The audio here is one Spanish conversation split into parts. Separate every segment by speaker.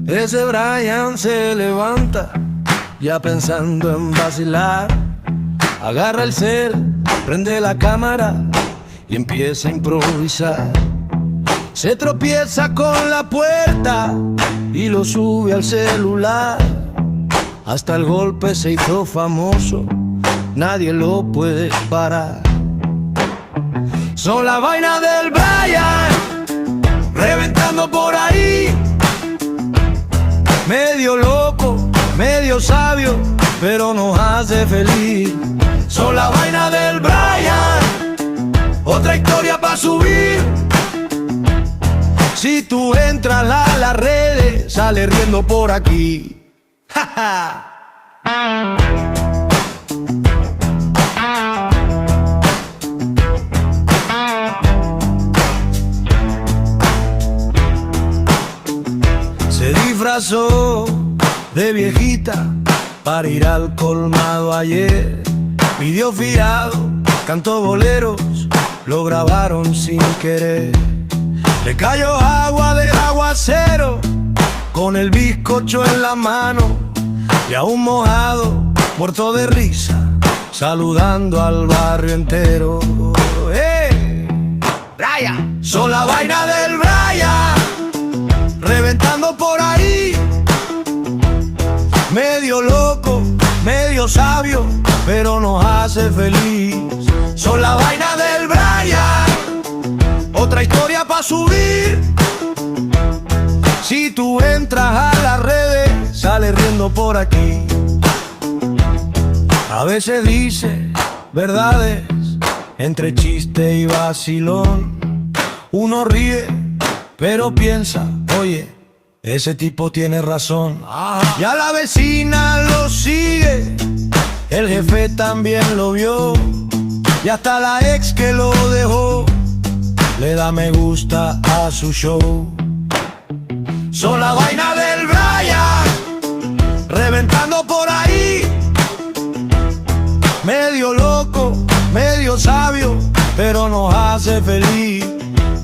Speaker 1: Ese Brian se levanta ya pensando en vacilar. Agarra el cel, prende la cámara y empieza a improvisar. Se tropieza con la puerta y lo sube al celular. Hasta el golpe se hizo famoso, nadie lo puede parar. Son la vaina del Brian, reventando por ahí. Medio loco, medio sabio, pero nos hace feliz. Son la vaina del Brian, otra historia para subir. Si tú entras a las redes, sale riendo por aquí. ¡Ja, ja! Se disfrazó de viejita para ir al colmado ayer. Pidió fiado, cantó boleros, lo grabaron sin querer. Le cayó agua del aguacero, con el bizcocho en la mano, y aún mojado, muerto de risa, saludando al barrio entero. Brian, son la vaina del Brian, reventando por ahí. Medio loco, medio sabio, pero nos hace feliz. Son la vaina del Brian, otra historia para subir. Si tú entras a las redes, sale riendo por aquí. A veces dice verdades entre chiste y vacilón. Uno ríe, pero piensa, oye, ese tipo tiene razón. Y a la vecina lo sigue, el jefe también lo vio, y hasta la ex que lo dejó le da me gusta a su show. Son la vaina del Brian, reventando por ahí. Medio loco, medio sabio, pero nos hace feliz.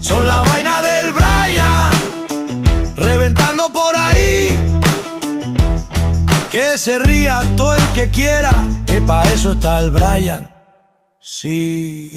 Speaker 1: Son la vaina del Brian, reventando por ahí. Que se ría todo el que quiera, que pa' eso está el Brian. Sí.